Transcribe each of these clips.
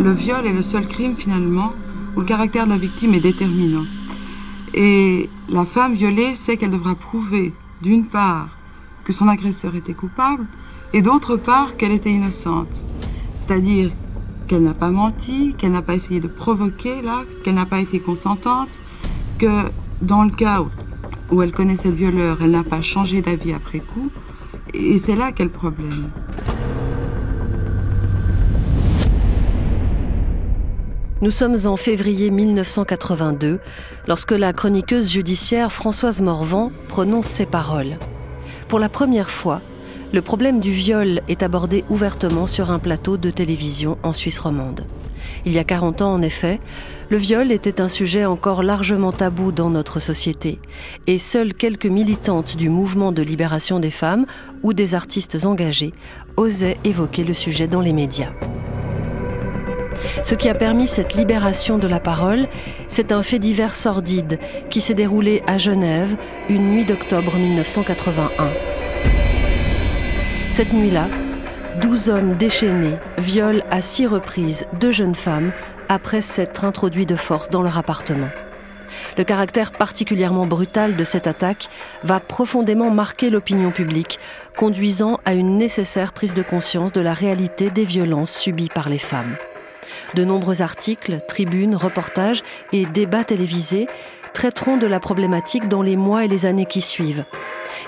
le viol est le seul crime finalement où le caractère de la victime est déterminant. Et la femme violée sait qu'elle devra prouver, d'une part, que son agresseur était coupable, et d'autre part, qu'elle était innocente. C'est-à-dire qu'elle n'a pas menti, qu'elle n'a pas essayé de provoquer l'acte, qu'elle n'a pas été consentante, que dans le cas où elle connaissait le violeur, elle n'a pas changé d'avis après coup. Et c'est là qu'est le problème. Nous sommes en février 1982, lorsque la chroniqueuse judiciaire Françoise Morvan prononce ces paroles. Pour la première fois, le problème du viol est abordé ouvertement sur un plateau de télévision en Suisse romande. Il y a 40 ans, en effet, le viol était un sujet encore largement tabou dans notre société, et seules quelques militantes du mouvement de libération des femmes ou des artistes engagés osaient évoquer le sujet dans les médias. Ce qui a permis cette libération de la parole, c'est un fait divers sordide qui s'est déroulé à Genève une nuit d'octobre 1981. Cette nuit-là, 12 hommes déchaînés violent à 6 reprises 2 jeunes femmes après s'être introduits de force dans leur appartement. Le caractère particulièrement brutal de cette attaque va profondément marquer l'opinion publique, conduisant à une nécessaire prise de conscience de la réalité des violences subies par les femmes. De nombreux articles, tribunes, reportages et débats télévisés traiteront de la problématique dans les mois et les années qui suivent.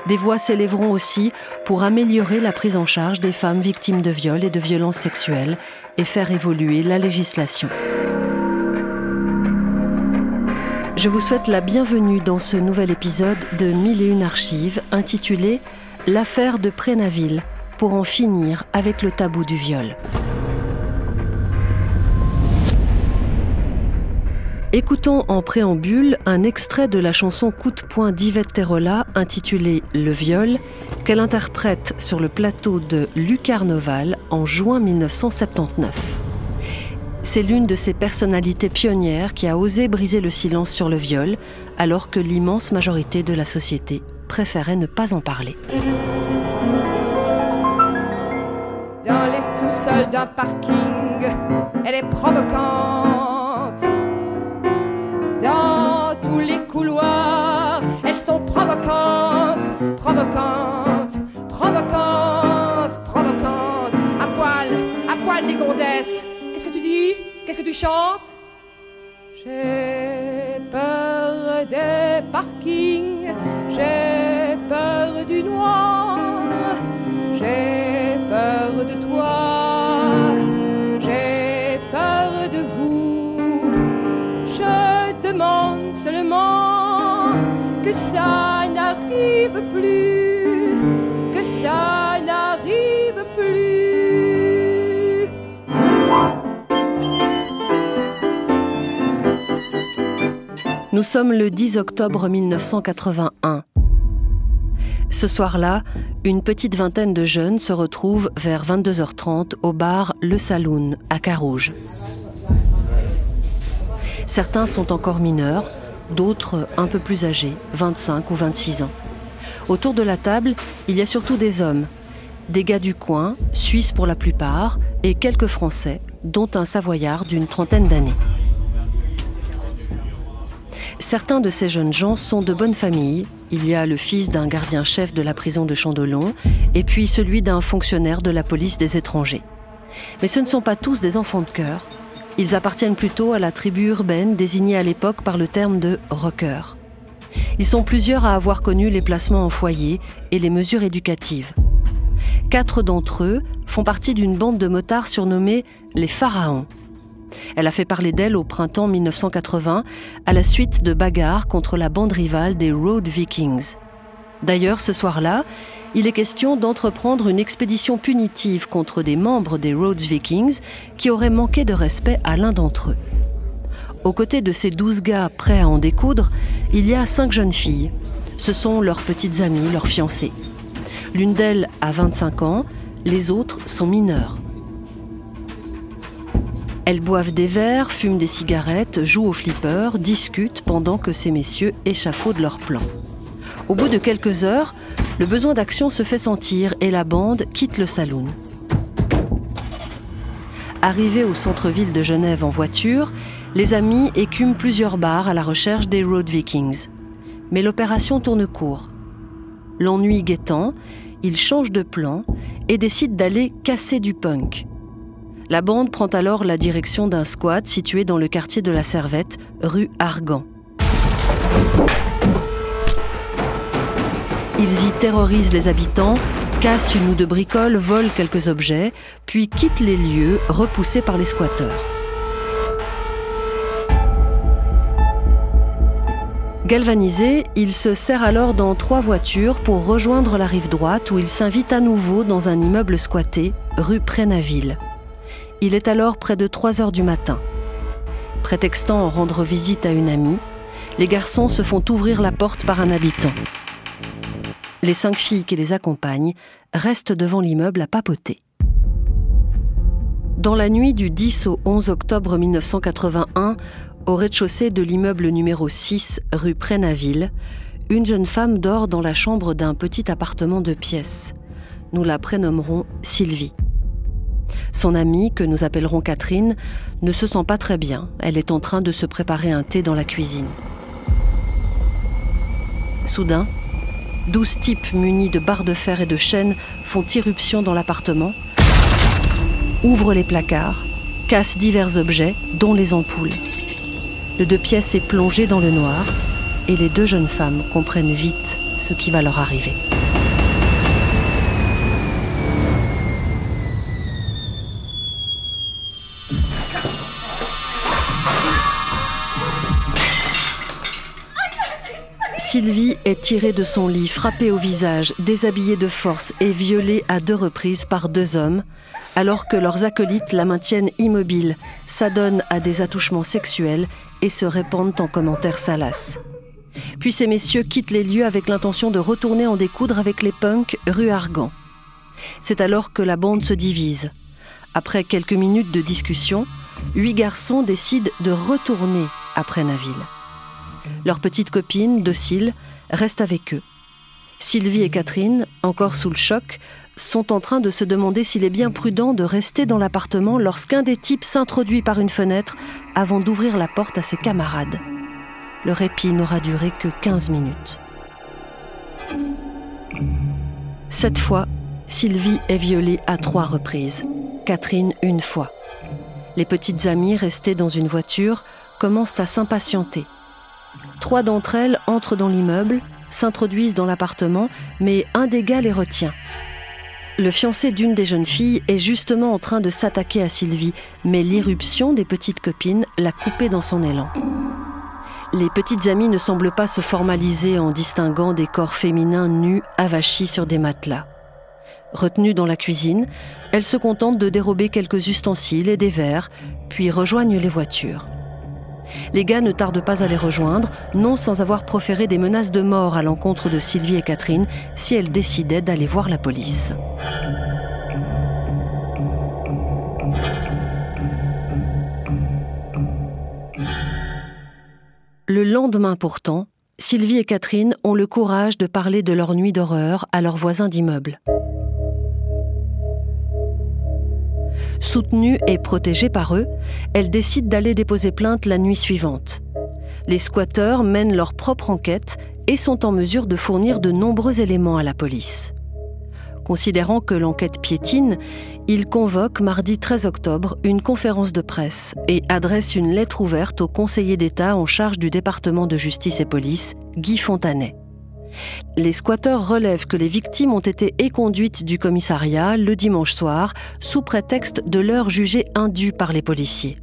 Des voix s'élèveront aussi pour améliorer la prise en charge des femmes victimes de viols et de violences sexuelles et faire évoluer la législation. Je vous souhaite la bienvenue dans ce nouvel épisode de 1001 archives intitulé « L'affaire de Prénaville » pour en finir avec le tabou du viol. Écoutons en préambule un extrait de la chanson Coup de poing d'Yvette Terrola intitulée « Le viol » qu'elle interprète sur le plateau de Lucarnoval en juin 1979. C'est l'une de ces personnalités pionnières qui a osé briser le silence sur le viol alors que l'immense majorité de la société préférait ne pas en parler. Dans les sous-sols d'un parking, elle est provocante. Dans tous les couloirs, elles sont provocantes, provocantes, provocantes, provocantes. À poil les gonzesses. Qu'est-ce que tu dis? Qu'est-ce que tu chantes? J'ai peur des parkings, j'ai peur du noir, j'ai peur de toi, j'ai peur de vous. Je demande seulement que ça n'arrive plus, que ça n'arrive plus. Nous sommes le 10 octobre 1981. Ce soir-là, une petite vingtaine de jeunes se retrouvent vers 22h30 au bar Le Saloon à Carouge. Certains sont encore mineurs, d'autres un peu plus âgés, 25 ou 26 ans. Autour de la table, il y a surtout des hommes, des gars du coin, suisses pour la plupart, et quelques Français, dont un Savoyard d'une trentaine d'années. Certains de ces jeunes gens sont de bonne famille. Il y a le fils d'un gardien-chef de la prison de Chandelon et puis celui d'un fonctionnaire de la police des étrangers. Mais ce ne sont pas tous des enfants de cœur. Ils appartiennent plutôt à la tribu urbaine désignée à l'époque par le terme de « rocker ». Ils sont plusieurs à avoir connu les placements en foyer et les mesures éducatives. 4 d'entre eux font partie d'une bande de motards surnommée les Pharaons. Elle a fait parler d'elle au printemps 1980 à la suite de bagarres contre la bande rivale des Road Vikings. D'ailleurs, ce soir-là, il est question d'entreprendre une expédition punitive contre des membres des Road Vikings qui auraient manqué de respect à l'un d'entre eux. Aux côtés de ces 12 gars prêts à en découdre, il y a 5 jeunes filles. Ce sont leurs petites amies, leurs fiancées. L'une d'elles a 25 ans, les autres sont mineures. Elles boivent des verres, fument des cigarettes, jouent au flipper, discutent pendant que ces messieurs échafaudent leurs plans. Au bout de quelques heures, le besoin d'action se fait sentir et la bande quitte le saloon. Arrivés au centre-ville de Genève en voiture, les amis écument plusieurs bars à la recherche des Road Vikings. Mais l'opération tourne court. L'ennui guettant, ils changent de plan et décident d'aller casser du punk. La bande prend alors la direction d'un squat situé dans le quartier de la Servette, rue Argan. Ils y terrorisent les habitants, cassent une ou deux bricoles, volent quelques objets, puis quittent les lieux repoussés par les squatteurs. Galvanisés, ils se serrent alors dans 3 voitures pour rejoindre la rive droite où ils s'invitent à nouveau dans un immeuble squatté, rue Prénaville. Il est alors près de 3 heures du matin. Prétextant rendre visite à une amie, les garçons se font ouvrir la porte par un habitant. Les 5 filles qui les accompagnent restent devant l'immeuble à papoter. Dans la nuit du 10 au 11 octobre 1981, au rez-de-chaussée de l'immeuble numéro 6, rue Prénaville, une jeune femme dort dans la chambre d'un petit appartement de pièces. Nous la prénommerons Sylvie. Son amie, que nous appellerons Catherine, ne se sent pas très bien. Elle est en train de se préparer un thé dans la cuisine. Soudain, 12 types munis de barres de fer et de chaînes font irruption dans l'appartement, ouvrent les placards, cassent divers objets, dont les ampoules. Le 2 pièces est plongé dans le noir et les 2 jeunes femmes comprennent vite ce qui va leur arriver. Sylvie est tirée de son lit, frappée au visage, déshabillée de force et violée à 2 reprises par 2 hommes, alors que leurs acolytes la maintiennent immobile, s'adonnent à des attouchements sexuels et se répandent en commentaires salaces. Puis ces messieurs quittent les lieux avec l'intention de retourner en découdre avec les punks rue Argan. C'est alors que la bande se divise. Après quelques minutes de discussion, 8 garçons décident de retourner à Prénaville. Leur petite copine, docile, reste avec eux. Sylvie et Catherine, encore sous le choc, sont en train de se demander s'il est bien prudent de rester dans l'appartement lorsqu'un des types s'introduit par une fenêtre avant d'ouvrir la porte à ses camarades. Le répit n'aura duré que 15 minutes. Cette fois, Sylvie est violée à 3 reprises, Catherine 1 fois. Les petites amies restées dans une voiture commencent à s'impatienter. 3 d'entre elles entrent dans l'immeuble, s'introduisent dans l'appartement, mais un des gars les retient. Le fiancé d'une des jeunes filles est justement en train de s'attaquer à Sylvie, mais l'irruption des petites copines l'a coupé dans son élan. Les petites amies ne semblent pas se formaliser en distinguant des corps féminins nus avachis sur des matelas. Retenues dans la cuisine, elles se contentent de dérober quelques ustensiles et des verres, puis rejoignent les voitures. Les gars ne tardent pas à les rejoindre, non sans avoir proféré des menaces de mort à l'encontre de Sylvie et Catherine si elles décidaient d'aller voir la police. Le lendemain pourtant, Sylvie et Catherine ont le courage de parler de leur nuit d'horreur à leurs voisins d'immeuble. Soutenues et protégées par eux, elles décident d'aller déposer plainte la nuit suivante. Les squatteurs mènent leur propre enquête et sont en mesure de fournir de nombreux éléments à la police. Considérant que l'enquête piétine, ils convoquent mardi 13 octobre une conférence de presse et adressent une lettre ouverte au conseiller d'État en charge du département de justice et police, Guy Fontanet. Les squatteurs relèvent que les victimes ont été éconduites du commissariat le dimanche soir sous prétexte de l'heure jugée indue par les policiers.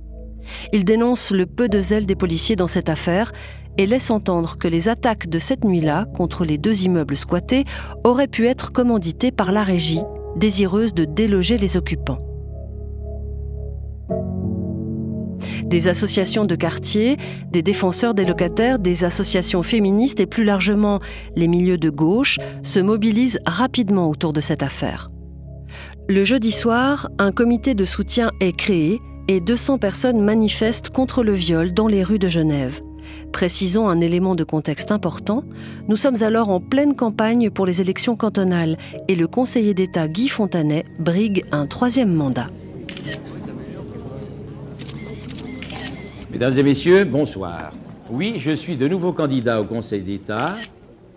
Ils dénoncent le peu de zèle des policiers dans cette affaire et laissent entendre que les attaques de cette nuit-là contre les 2 immeubles squattés auraient pu être commanditées par la régie, désireuse de déloger les occupants. Des associations de quartier, des défenseurs des locataires, des associations féministes et plus largement les milieux de gauche se mobilisent rapidement autour de cette affaire. Le jeudi soir, un comité de soutien est créé et 200 personnes manifestent contre le viol dans les rues de Genève. Précisons un élément de contexte important, nous sommes alors en pleine campagne pour les élections cantonales et le conseiller d'État Guy Fontanet brigue un 3e mandat. Mesdames et messieurs, bonsoir. Oui, je suis de nouveau candidat au Conseil d'État,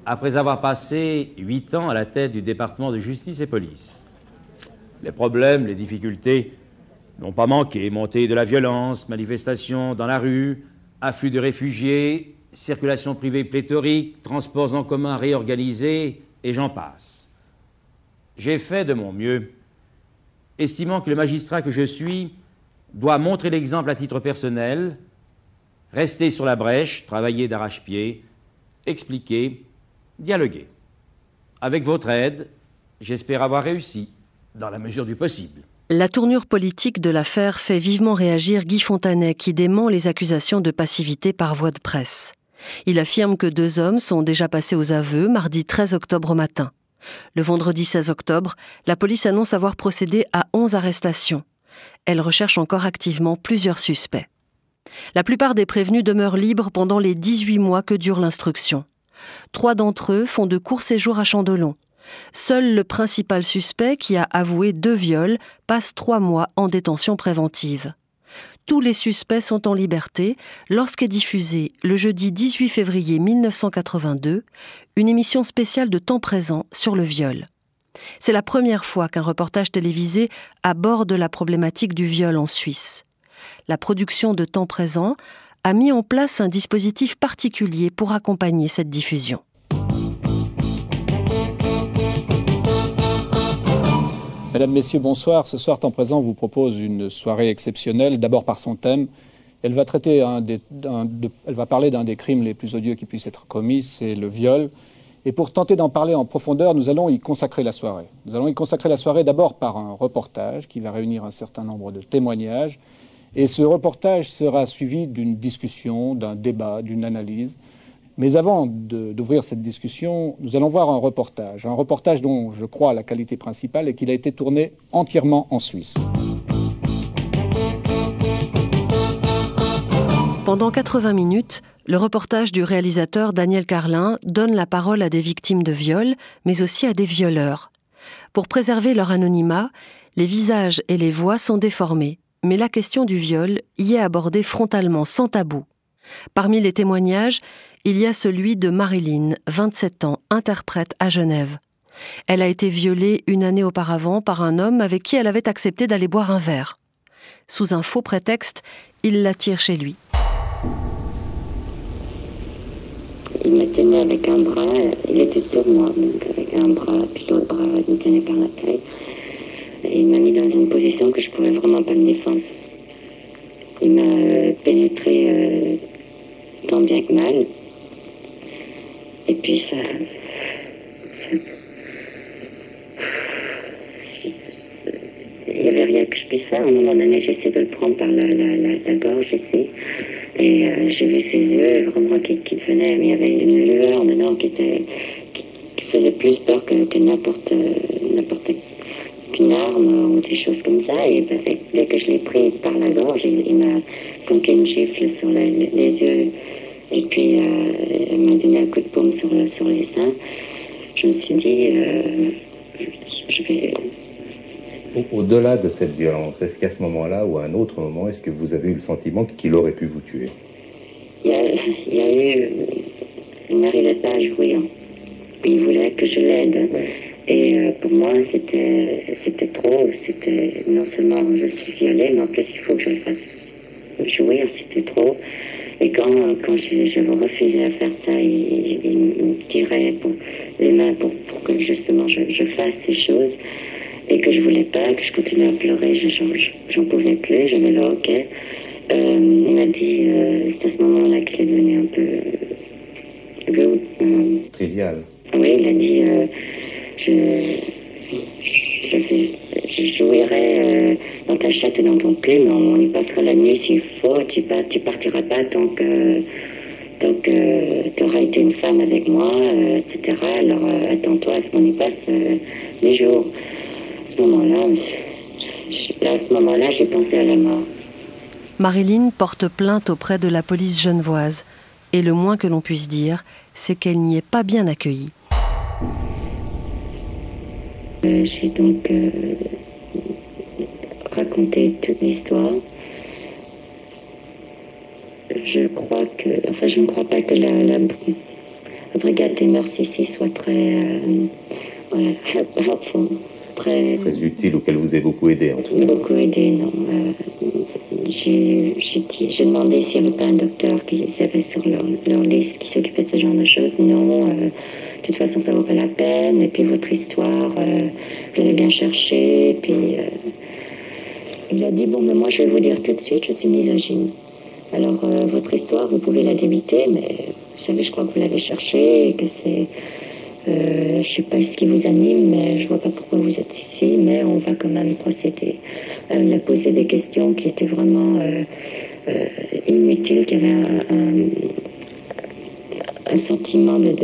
après avoir passé 8 ans à la tête du département de justice et police. Les problèmes, les difficultés n'ont pas manqué. Montée de la violence, manifestations dans la rue, afflux de réfugiés, circulation privée pléthorique, transports en commun réorganisés, et j'en passe. J'ai fait de mon mieux, estimant que le magistrat que je suis doit montrer l'exemple à titre personnel, rester sur la brèche, travailler d'arrache-pied, expliquer, dialoguer. Avec votre aide, j'espère avoir réussi, dans la mesure du possible. La tournure politique de l'affaire fait vivement réagir Guy Fontanet, qui dément les accusations de passivité par voie de presse. Il affirme que 2 hommes sont déjà passés aux aveux mardi 13 octobre au matin. Le vendredi 16 octobre, la police annonce avoir procédé à 11 arrestations. Elle recherche encore activement plusieurs suspects. La plupart des prévenus demeurent libres pendant les 18 mois que dure l'instruction. 3 d'entre eux font de courts séjours à Chandelon. Seul le principal suspect, qui a avoué 2 viols, passe 3 mois en détention préventive. Tous les suspects sont en liberté lorsqu'est diffusée, le jeudi 18 février 1982, une émission spéciale de Temps présent sur le viol. C'est la première fois qu'un reportage télévisé aborde la problématique du viol en Suisse. La production de Temps présent a mis en place un dispositif particulier pour accompagner cette diffusion. Mesdames, Messieurs, bonsoir. Ce soir, Temps présent vous propose une soirée exceptionnelle, d'abord par son thème. Elle va parler d'un des crimes les plus odieux qui puissent être commis, c'est le viol. Et pour tenter d'en parler en profondeur, nous allons y consacrer la soirée. Nous allons y consacrer la soirée d'abord par un reportage qui va réunir un certain nombre de témoignages. Et ce reportage sera suivi d'une discussion, d'un débat, d'une analyse. Mais avant d'ouvrir cette discussion, nous allons voir un reportage dont je crois la qualité principale est qu'il a été tourné entièrement en Suisse. Pendant 80 minutes, le reportage du réalisateur Daniel Carlin donne la parole à des victimes de viol, mais aussi à des violeurs. Pour préserver leur anonymat, les visages et les voix sont déformés, mais la question du viol y est abordée frontalement, sans tabou. Parmi les témoignages, il y a celui de Marilyn, 27 ans, interprète à Genève. Elle a été violée 1 année auparavant par un homme avec qui elle avait accepté d'aller boire un verre. Sous un faux prétexte, il l'attire chez lui. Il me tenait avec un bras, il était sur moi, donc avec un bras, puis l'autre bras me tenait par la taille. Et il m'a mis dans une position que je ne pouvais vraiment pas me défendre. Il m'a pénétré tant bien que mal. Et puis il n'y avait rien que je puisse faire. À un moment donné, j'essaie de le prendre par la gorge ici. Et j'ai vu ses yeux vraiment qui devenaient, mais il y avait une lueur dedans qui faisait plus peur que n'importe qu'une arme ou des choses comme ça. Et dès que je l'ai pris par la gorge, il m'a fonqué une gifle sur les yeux. Et puis, elle m'a donné un coup de paume sur les seins. Je me suis dit, je vais... Au-delà de cette violence, est-ce qu'à ce moment-là ou à un autre moment, est-ce que vous avez eu le sentiment qu'il aurait pu vous tuer? Il n'arrivait pas à jouir. Il voulait que je l'aide. Et pour moi, c'était trop. C'était non seulement je suis violée, mais en plus il faut que je le fasse jouir. C'était trop. Et quand je refusais à faire ça, il me tirait les mains pour que justement je fasse ces choses. Et que je voulais pas, que je continuais à pleurer, j'en pouvais plus, j'avais le hoquet. Il m'a dit, c'est à ce moment-là qu'il est devenu un peu rude. Trivial. Oui, il a dit, je jouirai dans ta chatte et dans ton cul, mais on y passera la nuit s'il faut, tu partiras pas tant que tu auras été une femme avec moi, etc. Alors attends-toi à ce qu'on y passe des jours. À ce moment-là, j'ai pensé à la mort. Marilyn porte plainte auprès de la police genevoise. Et le moins que l'on puisse dire, c'est qu'elle n'y est pas bien accueillie. J'ai donc raconté toute l'histoire. je ne crois pas que la brigade des mœurs ici soit très helpful, très utile ou qu'elle vous ait beaucoup aidé en tout cas. Beaucoup aidé, non. J'ai demandé s'il n'y avait pas un docteur qu'ils avaient sur leur liste qui s'occupait de ce genre de choses. Non, de toute façon ça vaut pas la peine. Et puis votre histoire, je l'avais bien cherchée. Et puis il a dit bon, mais moi je vais vous dire tout de suite, je suis misogyne. Alors votre histoire, vous pouvez la débiter, mais vous savez, je crois que vous l'avez cherchée et que c'est je sais pas ce qui vous anime, mais je vois pas pourquoi vous êtes ici, mais on va quand même procéder. Il a posé des questions qui étaient vraiment inutiles, qui avaient un sentiment de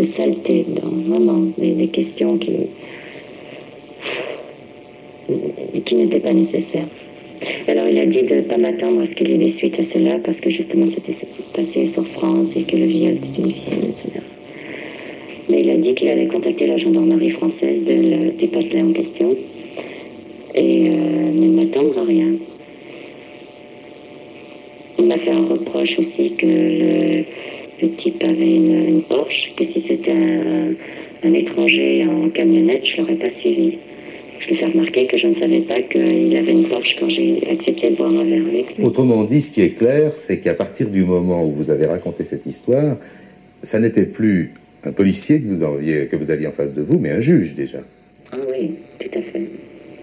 saleté dedans. Vraiment, des questions qui n'étaient pas nécessaires. Alors il a dit de ne pas m'attendre à ce qu'il y ait des suites à cela, parce que justement c'était passé sur France et que le viol c'était difficile, etc. Mais il a dit qu'il allait contacter la gendarmerie française du Patelin en question et ne m'attendre à rien. Il m'a fait un reproche aussi que le type avait une Porsche, que si c'était un étranger en camionnette, je ne l'aurais pas suivi. Je lui fais remarquer que je ne savais pas qu'il avait une Porsche quand j'ai accepté de boire un verre avec lui. Autrement dit, ce qui est clair, c'est qu'à partir du moment où vous avez raconté cette histoire, ça n'était plus un policier que vous aviez en face de vous, mais un juge déjà. Ah oui, tout à fait.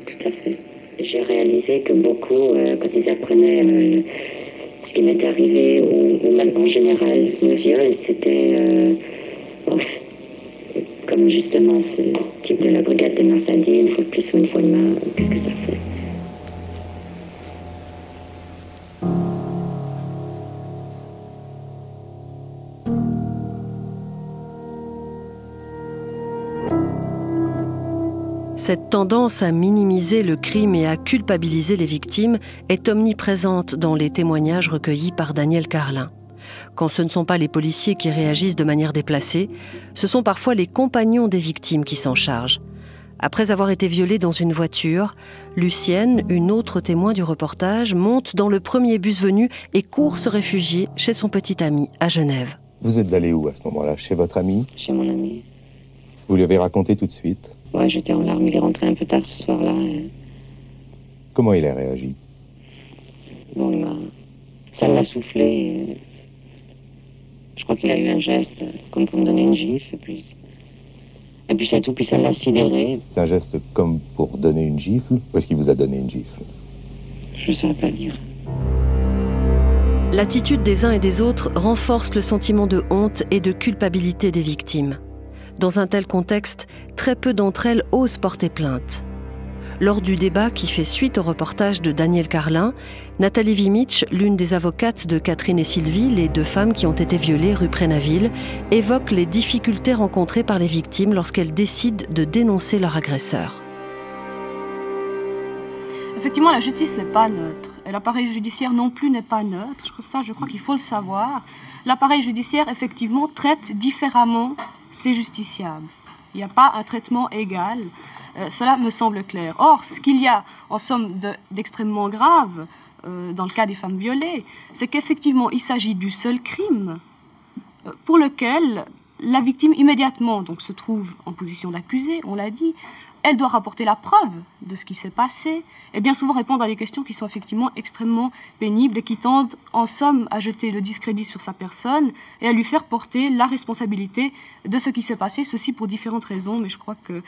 Tout à fait. J'ai réalisé que beaucoup, quand ils apprenaient ce qui m'était arrivé, ou même en général le viol, c'était comme justement ce type de la brigade des mœurs a dit, une fois de plus ou une fois de moins, qu'est-ce que ça fait? Cette tendance à minimiser le crime et à culpabiliser les victimes est omniprésente dans les témoignages recueillis par Daniel Carlin. Quand ce ne sont pas les policiers qui réagissent de manière déplacée, ce sont parfois les compagnons des victimes qui s'en chargent. Après avoir été violée dans une voiture, Lucienne, une autre témoin du reportage, monte dans le premier bus venu et court se réfugier chez son petit ami à Genève. Vous êtes allé où à ce moment-là? Chez votre ami? Chez mon ami. Vous lui avez raconté tout de suite? Ouais, j'étais en larmes, il est rentré un peu tard ce soir-là. Comment il a réagi? Bon, ça l'a soufflé. Je crois qu'il a eu un geste comme pour me donner une gifle. Et puis c'est tout, puis ça l'a sidéré. C'est un geste comme pour donner une gifle? Ou est-ce qu'il vous a donné une gifle? Je ne saurais pas dire. L'attitude des uns et des autres renforce le sentiment de honte et de culpabilité des victimes. Dans un tel contexte, très peu d'entre elles osent porter plainte. Lors du débat qui fait suite au reportage de Daniel Carlin, Nathalie Vimich, l'une des avocates de Catherine et Sylvie, les deux femmes qui ont été violées rue Prénaville, évoque les difficultés rencontrées par les victimes lorsqu'elles décident de dénoncer leur agresseur. Effectivement, la justice n'est pas neutre. Et l'appareil judiciaire non plus n'est pas neutre. Je crois qu'il faut le savoir. L'appareil judiciaire, effectivement, traite différemment ces justiciables. Il n'y a pas un traitement égal. Cela me semble clair. Or, ce qu'il y a, en somme, d'extrêmement grave dans le cas des femmes violées, c'est qu'effectivement, il s'agit du seul crime pour lequel la victime immédiatement donc, se trouve en position d'accusé, on l'a dit. Elle doit rapporter la preuve de ce qui s'est passé et bien souvent répondre à des questions qui sont effectivement extrêmement pénibles et qui tendent en somme à jeter le discrédit sur sa personne et à lui faire porter la responsabilité de ce qui s'est passé, ceci pour différentes raisons, mais je crois que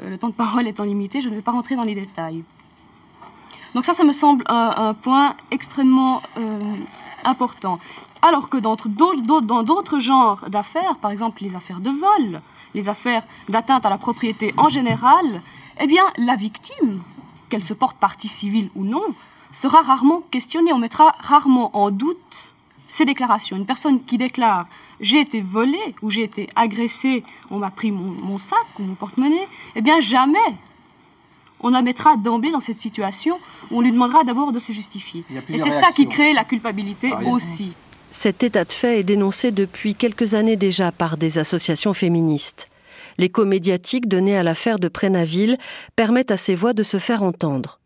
le temps de parole étant limité, je ne vais pas rentrer dans les détails. Donc ça me semble un point extrêmement important. Alors que dans d'autres genres d'affaires, par exemple les affaires de vol, les affaires d'atteinte à la propriété en général, eh bien, la victime, qu'elle se porte partie civile ou non, sera rarement questionnée. On mettra rarement en doute ses déclarations. Une personne qui déclare « j'ai été volée » ou « j'ai été agressée, on m'a pris mon sac ou mon porte-monnaie », eh bien, jamais on la mettra d'emblée dans cette situation où on lui demandera d'abord de se justifier. Et c'est ça qui crée la culpabilité aussi. Cet état de fait est dénoncé depuis quelques années déjà par des associations féministes. L'écho médiatique donné à l'affaire de Prénaville permet à ces voix de se faire entendre.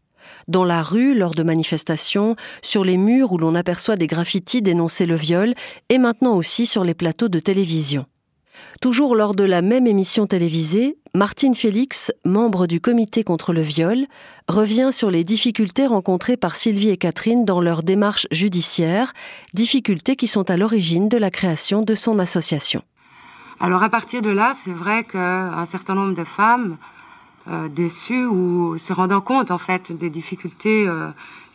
Dans la rue, lors de manifestations, sur les murs où l'on aperçoit des graffitis dénoncer le viol, et maintenant aussi sur les plateaux de télévision. Toujours lors de la même émission télévisée, Martine Félix, membre du comité contre le viol, revient sur les difficultés rencontrées par Sylvie et Catherine dans leur démarche judiciaire, difficultés qui sont à l'origine de la création de son association. Alors à partir de là, c'est vrai qu'un certain nombre de femmes déçues ou se rendant compte en fait des difficultés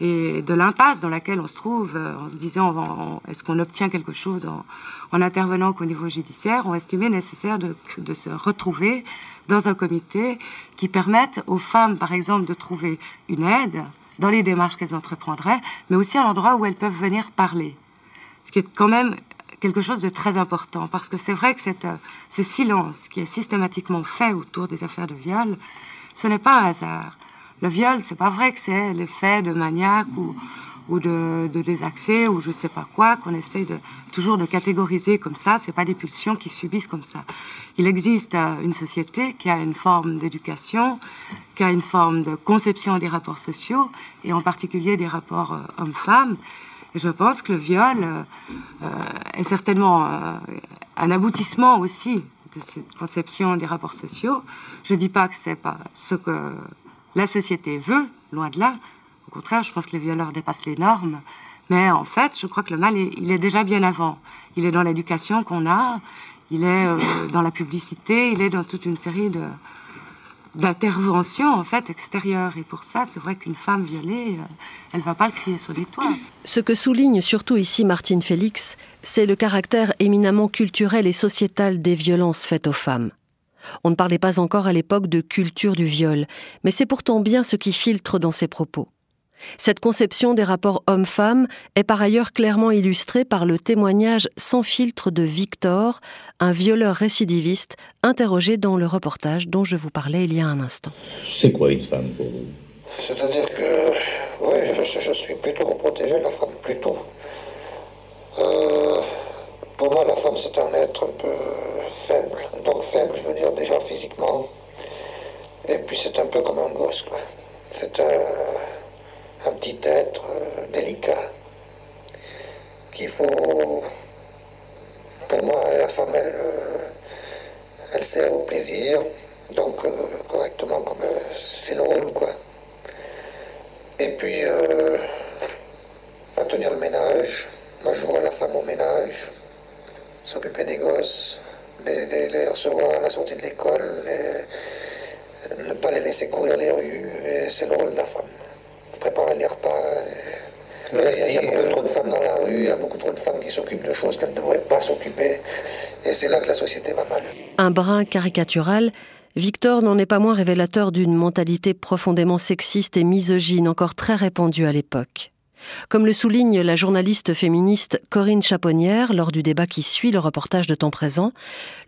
et de l'impasse dans laquelle on se trouve, en se disant est-ce qu'on obtient quelque chose en intervenant qu'au niveau judiciaire, ont estimé nécessaire de se retrouver dans un comité qui permette aux femmes, par exemple, de trouver une aide dans les démarches qu'elles entreprendraient, mais aussi un endroit où elles peuvent venir parler. Ce qui est quand même quelque chose de très important, parce que c'est vrai que ce silence qui est systématiquement fait autour des affaires de viol, ce n'est pas un hasard. Le viol, c'est pas vrai que c'est l'effet de maniaque ou de désaccès ou je sais pas quoi, qu'on essaie toujours de catégoriser comme ça. C'est pas des pulsions qui subissent comme ça. Il existe une société qui a une forme d'éducation, qui a une forme de conception des rapports sociaux, et en particulier des rapports hommes-femmes. Et je pense que le viol est certainement un aboutissement aussi de cette conception des rapports sociaux. Je dis pas que c'est pas ce que la société veut, loin de là. Au contraire, je pense que les violeurs dépassent les normes. Mais en fait, je crois que le mal, il est déjà bien avant. Il est dans l'éducation qu'on a, il est dans la publicité, il est dans toute une série d'interventions en fait extérieures. Et pour ça, c'est vrai qu'une femme violée, elle va pas le crier sur les toits. Ce que souligne surtout ici Martine Félix, c'est le caractère éminemment culturel et sociétal des violences faites aux femmes. On ne parlait pas encore à l'époque de culture du viol, mais c'est pourtant bien ce qui filtre dans ses propos. Cette conception des rapports hommes-femmes est par ailleurs clairement illustrée par le témoignage sans filtre de Victor, un violeur récidiviste interrogé dans le reportage dont je vous parlais il y a un instant. C'est quoi une femme pour vous? C'est-à-dire que, oui, je suis plutôt protégé de la femme, plutôt. Pour moi, la femme, c'est un être un peu faible. Donc faible, je veux dire déjà physiquement. Et puis c'est un peu comme un gosse, quoi. C'est un petit être délicat qu'il faut... Pour moi, la femme, elle sert au plaisir, donc correctement, comme c'est le rôle, quoi. Et puis, maintenir le ménage. Moi, je vois la femme au ménage, s'occuper des gosses, les recevoir à la sortie de l'école, ne pas les laisser courir les rues. Et c'est le rôle de la femme. Préparer les repas. Il y a beaucoup trop de femmes dans la rue, il y a beaucoup trop de femmes qui s'occupent de choses qu'elles ne devraient pas s'occuper. Et c'est là que la société va mal. Un brin caricatural, Victor n'en est pas moins révélateur d'une mentalité profondément sexiste et misogyne encore très répandue à l'époque. Comme le souligne la journaliste féministe Corinne Chaponnière lors du débat qui suit le reportage de Temps présent,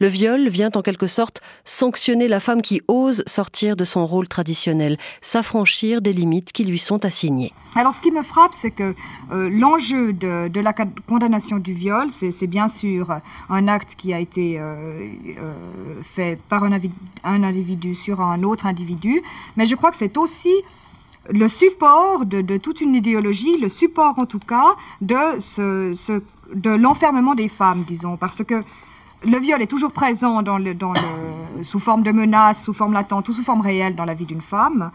le viol vient en quelque sorte sanctionner la femme qui ose sortir de son rôle traditionnel, s'affranchir des limites qui lui sont assignées. Alors ce qui me frappe, c'est que l'enjeu de la condamnation du viol, c'est bien sûr un acte qui a été fait par un individu sur un autre individu, mais je crois que c'est aussi le support de toute une idéologie, le support en tout cas de l'enfermement des femmes, disons, parce que le viol est toujours présent sous forme de menace, sous forme latente ou sous forme réelle dans la vie d'une femme.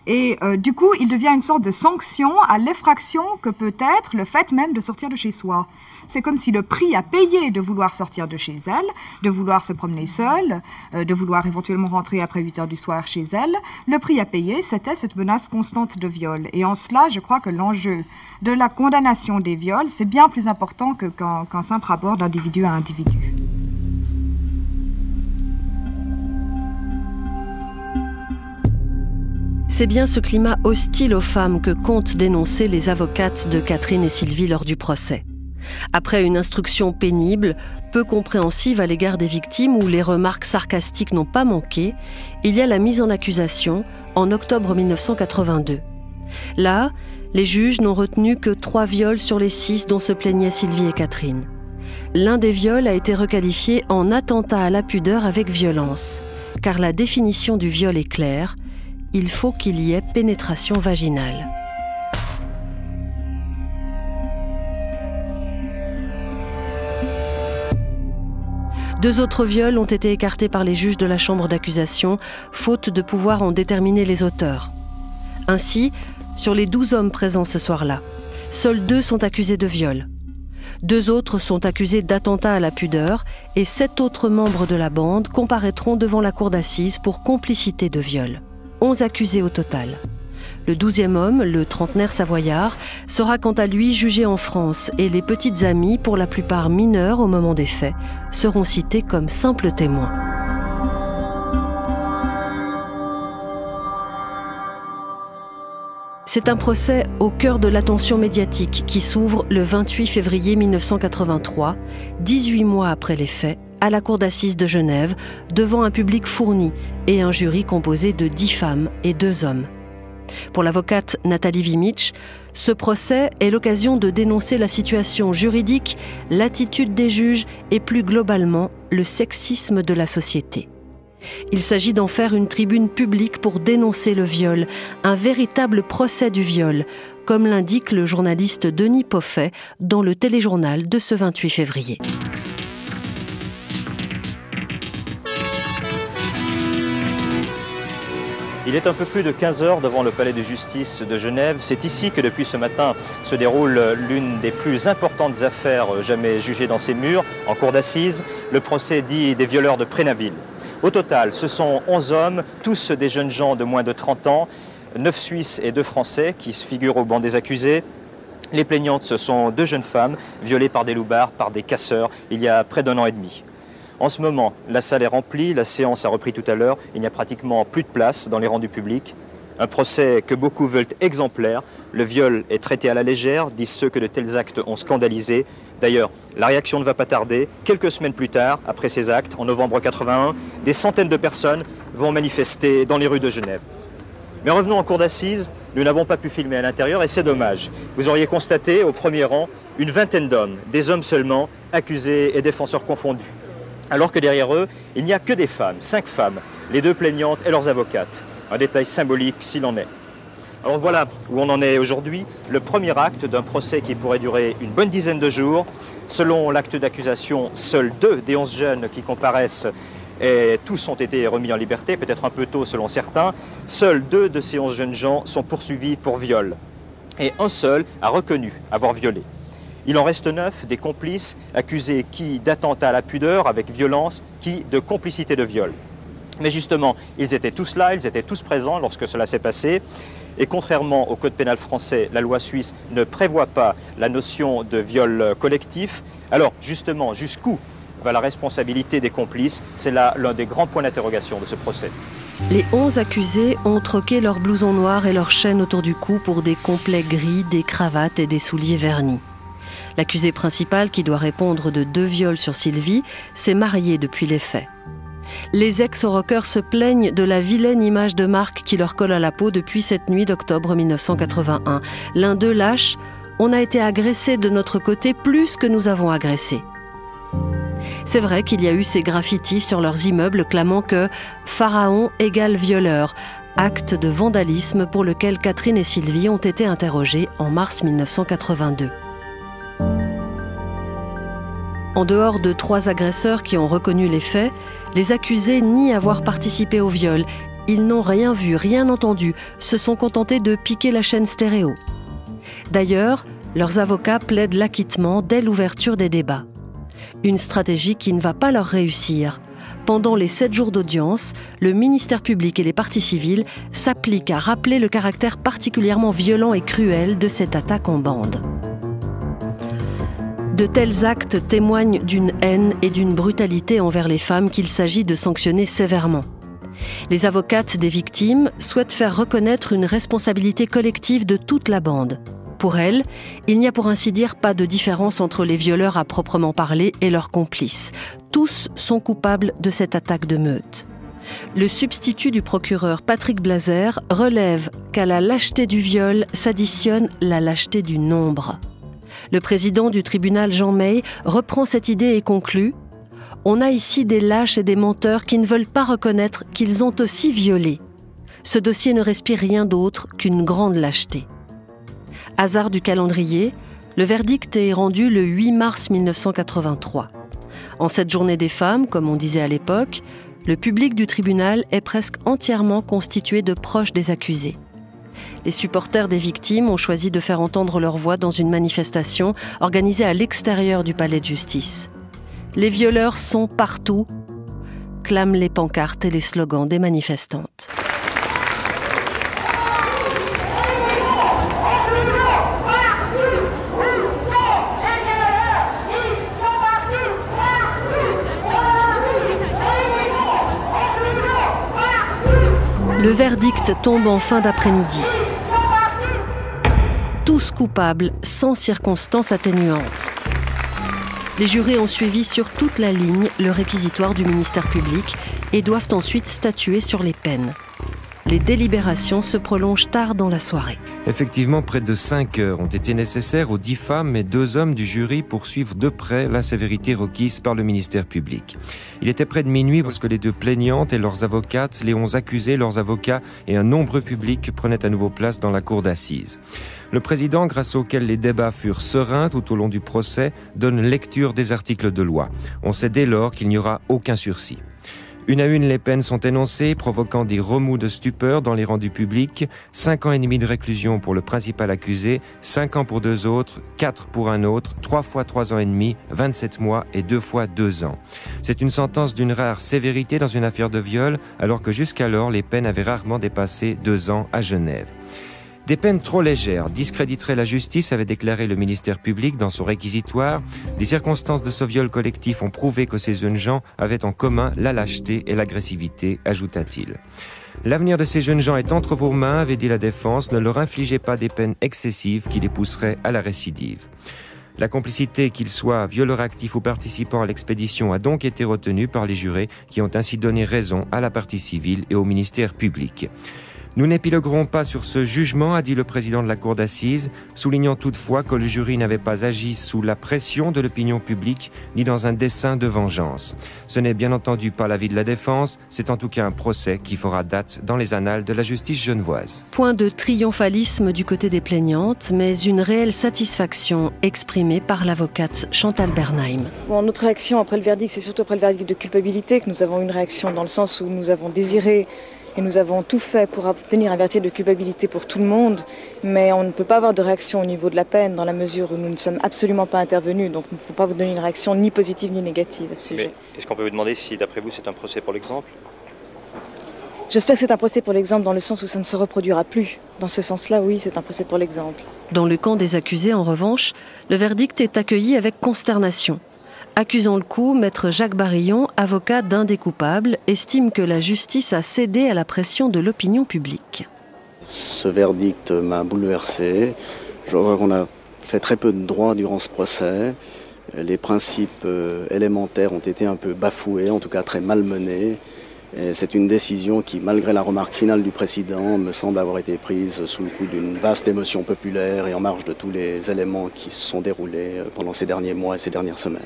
Et du coup, il devient une sorte de sanction à l'effraction que peut être le fait même de sortir de chez soi. C'est comme si le prix à payer de vouloir sortir de chez elle, de vouloir se promener seule, de vouloir éventuellement rentrer après 8 heures du soir chez elle, le prix à payer, c'était cette menace constante de viol. Et en cela, je crois que l'enjeu de la condamnation des viols, c'est bien plus important qu'un simple rapport d'individu à individu. C'est bien ce climat hostile aux femmes que comptent dénoncer les avocates de Catherine et Sylvie lors du procès. Après une instruction pénible, peu compréhensive à l'égard des victimes où les remarques sarcastiques n'ont pas manqué, il y a la mise en accusation en octobre 1982. Là, les juges n'ont retenu que 3 viols sur les 6 dont se plaignaient Sylvie et Catherine. L'un des viols a été requalifié en attentat à la pudeur avec violence, car la définition du viol est claire. il faut qu'il y ait pénétration vaginale. Deux autres viols ont été écartés par les juges de la chambre d'accusation, faute de pouvoir en déterminer les auteurs. Ainsi, sur les 12 hommes présents ce soir-là, seuls 2 sont accusés de viol. 2 autres sont accusés d'attentat à la pudeur et 7 autres membres de la bande comparaîtront devant la cour d'assises pour complicité de viol. 11 accusés au total. Le 12e homme, le trentenaire savoyard, sera quant à lui jugé en France et les petites amies, pour la plupart mineures au moment des faits, seront cités comme simples témoins. C'est un procès au cœur de l'attention médiatique qui s'ouvre le 28 février 1983, 18 mois après les faits, à la cour d'assises de Genève, devant un public fourni et un jury composé de 10 femmes et 2 hommes. Pour l'avocate Nathalie Vimitch, ce procès est l'occasion de dénoncer la situation juridique, l'attitude des juges et plus globalement le sexisme de la société. Il s'agit d'en faire une tribune publique pour dénoncer le viol, un véritable procès du viol, comme l'indique le journaliste Denis Poffet dans le téléjournal de ce 28 février. Il est un peu plus de 15 heures devant le palais de justice de Genève. C'est ici que depuis ce matin se déroule l'une des plus importantes affaires jamais jugées dans ces murs, en cour d'assises, le procès dit des violeurs de Prénaville. Au total, ce sont 11 hommes, tous des jeunes gens de moins de 30 ans, 9 Suisses et 2 Français qui se figurent au banc des accusés. Les plaignantes, ce sont 2 jeunes femmes violées par des loupards, par des casseurs, il y a près d'1 an et demi. En ce moment, la salle est remplie, la séance a repris tout à l'heure, il n'y a pratiquement plus de place dans les rangs du public. Un procès que beaucoup veulent exemplaire. Le viol est traité à la légère, disent ceux que de tels actes ont scandalisé. D'ailleurs, la réaction ne va pas tarder. Quelques semaines plus tard, après ces actes, en novembre 81, des centaines de personnes vont manifester dans les rues de Genève. Mais revenons en cour d'assises, nous n'avons pas pu filmer à l'intérieur et c'est dommage. Vous auriez constaté au premier rang une vingtaine d'hommes, des hommes seulement, accusés et défenseurs confondus. Alors que derrière eux, il n'y a que des femmes, 5 femmes, les 2 plaignantes et leurs avocates. Un détail symbolique s'il en est. Alors voilà où on en est aujourd'hui, le premier acte d'un procès qui pourrait durer une bonne dizaine de jours. Selon l'acte d'accusation, seuls 2 des 11 jeunes qui comparaissent et tous ont été remis en liberté, peut-être un peu tôt selon certains. Seuls 2 de ces 11 jeunes gens sont poursuivis pour viol. Et un seul a reconnu avoir violé. Il en reste 9, des complices, accusés qui d'attentat à la pudeur avec violence, qui de complicité de viol. Mais justement, ils étaient tous là, ils étaient tous présents lorsque cela s'est passé. Et contrairement au code pénal français, la loi suisse ne prévoit pas la notion de viol collectif. Alors justement, jusqu'où va la responsabilité des complices? C'est là l'un des grands points d'interrogation de ce procès. Les 11 accusés ont troqué leurs blousons noirs et leurs chaînes autour du cou pour des complets gris, des cravates et des souliers vernis. L'accusé principal, qui doit répondre de 2 viols sur Sylvie, s'est marié depuis les faits. Les ex-rockers se plaignent de la vilaine image de marque qui leur colle à la peau depuis cette nuit d'octobre 1981. L'un d'eux lâche « On a été agressés de notre côté plus que nous avons agressé ». C'est vrai qu'il y a eu ces graffitis sur leurs immeubles clamant que « Pharaon égale violeur », acte de vandalisme pour lequel Catherine et Sylvie ont été interrogées en mars 1982. En dehors de 3 agresseurs qui ont reconnu les faits, les accusés nient avoir participé au viol. Ils n'ont rien vu, rien entendu, se sont contentés de piquer la chaîne stéréo. D'ailleurs, leurs avocats plaident l'acquittement dès l'ouverture des débats. Une stratégie qui ne va pas leur réussir. Pendant les 7 jours d'audience, le ministère public et les parties civiles s'appliquent à rappeler le caractère particulièrement violent et cruel de cette attaque en bande. De tels actes témoignent d'une haine et d'une brutalité envers les femmes qu'il s'agit de sanctionner sévèrement. Les avocates des victimes souhaitent faire reconnaître une responsabilité collective de toute la bande. Pour elles, il n'y a pour ainsi dire pas de différence entre les violeurs à proprement parler et leurs complices. Tous sont coupables de cette attaque de meute. Le substitut du procureur Patrick Blazer relève qu'à la lâcheté du viol s'additionne la lâcheté du nombre. Le président du tribunal, Jean May, reprend cette idée et conclut « On a ici des lâches et des menteurs qui ne veulent pas reconnaître qu'ils ont aussi violé. Ce dossier ne respire rien d'autre qu'une grande lâcheté. Hasard du calendrier, le verdict est rendu le 8 mars 1983. En cette journée des femmes, comme on disait à l'époque, le public du tribunal est presque entièrement constitué de proches des accusés. Les supporters des victimes ont choisi de faire entendre leur voix dans une manifestation organisée à l'extérieur du palais de justice. Les violeurs sont partout, clament les pancartes et les slogans des manifestantes. Le verdict tombe en fin d'après-midi. Tous coupables, sans circonstances atténuantes. Les jurés ont suivi sur toute la ligne le réquisitoire du ministère public et doivent ensuite statuer sur les peines. Les délibérations se prolongent tard dans la soirée. Effectivement, près de 5 heures ont été nécessaires aux 10 femmes et 2 hommes du jury pour suivre de près la sévérité requise par le ministère public. Il était près de minuit lorsque les 2 plaignantes et leurs avocates, les 11 accusés, leurs avocats et un nombreux public prenaient à nouveau place dans la cour d'assises. Le président, grâce auquel les débats furent sereins tout au long du procès, donne lecture des articles de loi. On sait dès lors qu'il n'y aura aucun sursis. Une à une, les peines sont énoncées, provoquant des remous de stupeur dans les rangs du public. 5 ans et demi de réclusion pour le principal accusé, 5 ans pour 2 autres, 4 pour un autre, 3 fois 3 ans et demi, 27 mois et 2 fois 2 ans. C'est une sentence d'une rare sévérité dans une affaire de viol, alors que jusqu'alors, les peines avaient rarement dépassé 2 ans à Genève. Des peines trop légères discréditeraient la justice, avait déclaré le ministère public dans son réquisitoire. Les circonstances de ce viol collectif ont prouvé que ces jeunes gens avaient en commun la lâcheté et l'agressivité, ajouta-t-il. L'avenir de ces jeunes gens est entre vos mains, avait dit la défense. Ne leur infligez pas des peines excessives qui les pousseraient à la récidive. La complicité, qu'ils soient violeurs actifs ou participants à l'expédition, a donc été retenue par les jurés qui ont ainsi donné raison à la partie civile et au ministère public. Nous n'épiloguerons pas sur ce jugement, a dit le président de la cour d'assises, soulignant toutefois que le jury n'avait pas agi sous la pression de l'opinion publique ni dans un dessein de vengeance. Ce n'est bien entendu pas l'avis de la défense, c'est en tout cas un procès qui fera date dans les annales de la justice genevoise. Point de triomphalisme du côté des plaignantes, mais une réelle satisfaction exprimée par l'avocate Chantal Bernheim. Bon, notre réaction après le verdict, c'est surtout après le verdict de culpabilité que nous avons une réaction dans le sens où nous avons désiré et nous avons tout fait pour obtenir un verdict de culpabilité pour tout le monde, mais on ne peut pas avoir de réaction au niveau de la peine dans la mesure où nous ne sommes absolument pas intervenus, donc il ne faut pas vous donner une réaction ni positive ni négative à ce sujet. Mais est-ce qu'on peut vous demander si, d'après vous, c'est un procès pour l'exemple ? J'espère que c'est un procès pour l'exemple dans le sens où ça ne se reproduira plus. Dans ce sens-là, oui, c'est un procès pour l'exemple. Dans le camp des accusés, en revanche, le verdict est accueilli avec consternation. Accusant le coup, maître Jacques Barillon, avocat d'un des coupables, estime que la justice a cédé à la pression de l'opinion publique. Ce verdict m'a bouleversé. Je crois qu'on a fait très peu de droit durant ce procès. Les principes élémentaires ont été un peu bafoués, en tout cas très malmenés. Et c'est une décision qui, malgré la remarque finale du président, me semble avoir été prise sous le coup d'une vaste émotion populaire et en marge de tous les éléments qui se sont déroulés pendant ces derniers mois et ces dernières semaines.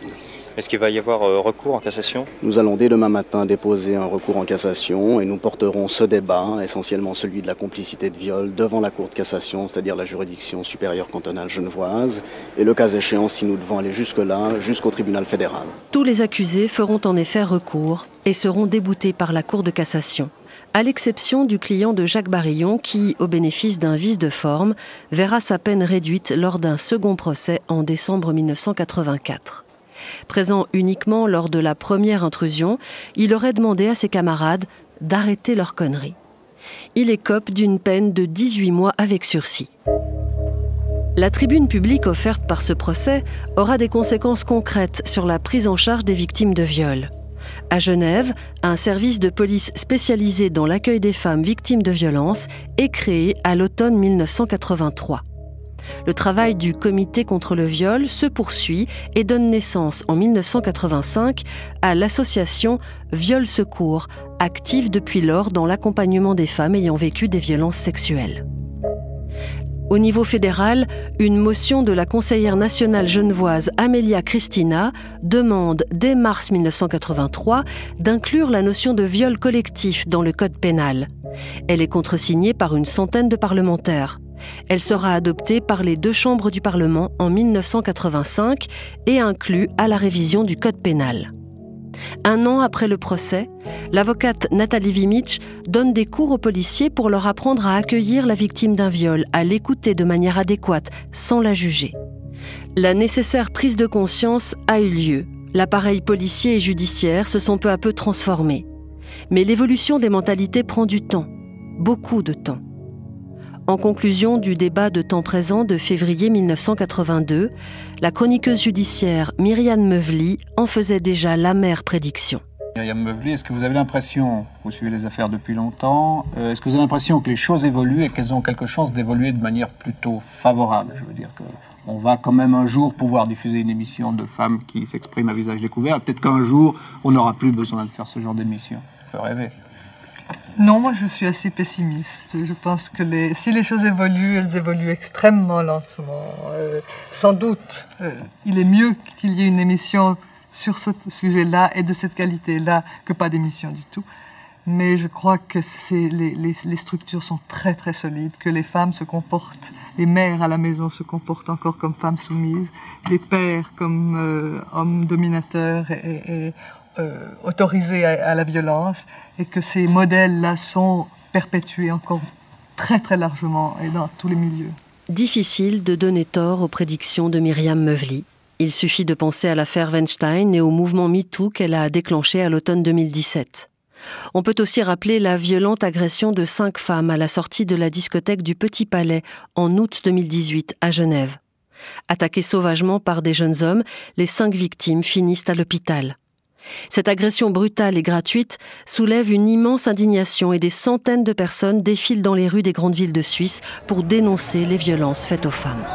Est-ce qu'il va y avoir recours en cassation ? Nous allons dès demain matin déposer un recours en cassation et nous porterons ce débat, essentiellement celui de la complicité de viol, devant la Cour de cassation, c'est-à-dire la juridiction supérieure cantonale genevoise, et le cas échéant, si nous devons aller jusque-là, jusqu'au tribunal fédéral. Tous les accusés feront en effet recours et seront déboutés par la Cour de cassation, à l'exception du client de Jacques Barillon qui, au bénéfice d'un vice de forme, verra sa peine réduite lors d'un second procès en décembre 1984. Présent uniquement lors de la première intrusion, il aurait demandé à ses camarades d'arrêter leurs conneries. Il écope d'une peine de 18 mois avec sursis. La tribune publique offerte par ce procès aura des conséquences concrètes sur la prise en charge des victimes de viol. À Genève, un service de police spécialisé dans l'accueil des femmes victimes de violences est créé à l'automne 1983. Le travail du comité contre le viol se poursuit et donne naissance en 1985 à l'association Viol Secours, active depuis lors dans l'accompagnement des femmes ayant vécu des violences sexuelles. Au niveau fédéral, une motion de la conseillère nationale genevoise Amelia Cristina demande dès mars 1983 d'inclure la notion de viol collectif dans le code pénal. Elle est contresignée par une centaine de parlementaires. Elle sera adoptée par les 2 chambres du Parlement en 1985 et inclue à la révision du code pénal. 1 an après le procès, l'avocate Nathalie Vimich donne des cours aux policiers pour leur apprendre à accueillir la victime d'un viol, à l'écouter de manière adéquate, sans la juger. La nécessaire prise de conscience a eu lieu. L'appareil policier et judiciaire se sont peu à peu transformés. Mais l'évolution des mentalités prend du temps, beaucoup de temps. En conclusion du débat de temps présent de février 1982, la chroniqueuse judiciaire Myriam Mevly en faisait déjà l'amère prédiction. Myriam Mevly, est-ce que vous avez l'impression, vous suivez les affaires depuis longtemps, est-ce que vous avez l'impression que les choses évoluent et qu'elles ont quelque chance d'évoluer de manière plutôt favorable? Je veux dire qu'on va quand même un jour pouvoir diffuser une émission de femmes qui s'expriment à visage découvert. Peut-être qu'un jour, on n'aura plus besoin de faire ce genre d'émission. On peut rêver. Non, moi je suis assez pessimiste. Je pense que si les choses évoluent, elles évoluent extrêmement lentement. Sans doute, il est mieux qu'il y ait une émission sur ce sujet-là et de cette qualité-là que pas d'émission du tout. Mais je crois que les structures sont très très solides, que les femmes se comportent, les mères à la maison se comportent encore comme femmes soumises, les pères comme hommes dominateurs et autorisés à la violence, et que ces modèles-là sont perpétués encore très très largement et dans tous les milieux. Difficile de donner tort aux prédictions de Myriam Mevly. Il suffit de penser à l'affaire Weinstein et au mouvement MeToo qu'elle a déclenché à l'automne 2017. On peut aussi rappeler la violente agression de 5 femmes à la sortie de la discothèque du Petit Palais en août 2018 à Genève. Attaquées sauvagement par des jeunes hommes, les 5 victimes finissent à l'hôpital. Cette agression brutale et gratuite soulève une immense indignation et des centaines de personnes défilent dans les rues des grandes villes de Suisse pour dénoncer les violences faites aux femmes.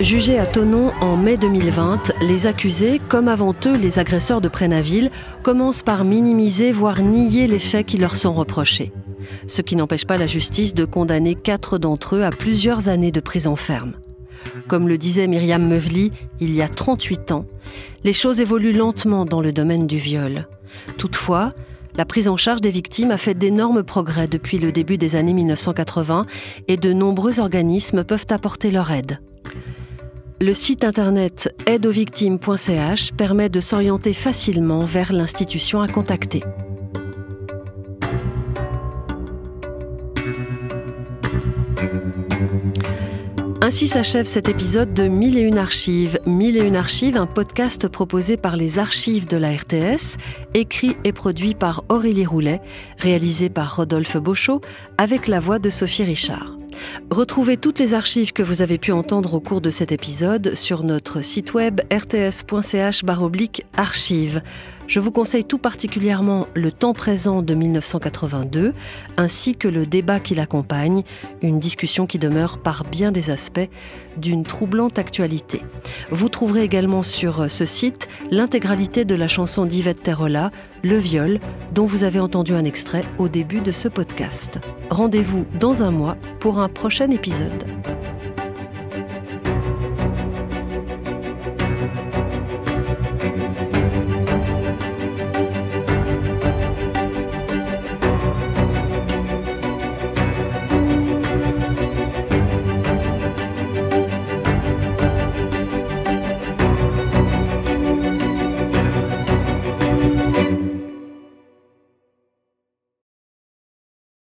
Jugés à Thonon en mai 2020, les accusés, comme avant eux les agresseurs de Prénaville, commencent par minimiser, voire nier les faits qui leur sont reprochés. Ce qui n'empêche pas la justice de condamner 4 d'entre eux à plusieurs années de prison ferme. Comme le disait Myriam Mevly il y a 38 ans, les choses évoluent lentement dans le domaine du viol. Toutefois, la prise en charge des victimes a fait d'énormes progrès depuis le début des années 1980 et de nombreux organismes peuvent apporter leur aide. Le site internet aideausvictimes.ch permet de s'orienter facilement vers l'institution à contacter. Ainsi s'achève cet épisode de 1001 Archives. 1001 Archives, un podcast proposé par les archives de la RTS, écrit et produit par Aurélie Roulet, réalisé par Rodolphe Beauchot, avec la voix de Sophie Richard. Retrouvez toutes les archives que vous avez pu entendre au cours de cet épisode sur notre site web rts.ch/archives. Je vous conseille tout particulièrement Le temps présent de 1982, ainsi que le débat qui l'accompagne, une discussion qui demeure par bien des aspects d'une troublante actualité. Vous trouverez également sur ce site l'intégralité de la chanson d'Yvette Terrola, Le viol, dont vous avez entendu un extrait au début de ce podcast. Rendez-vous dans un mois pour un prochain épisode.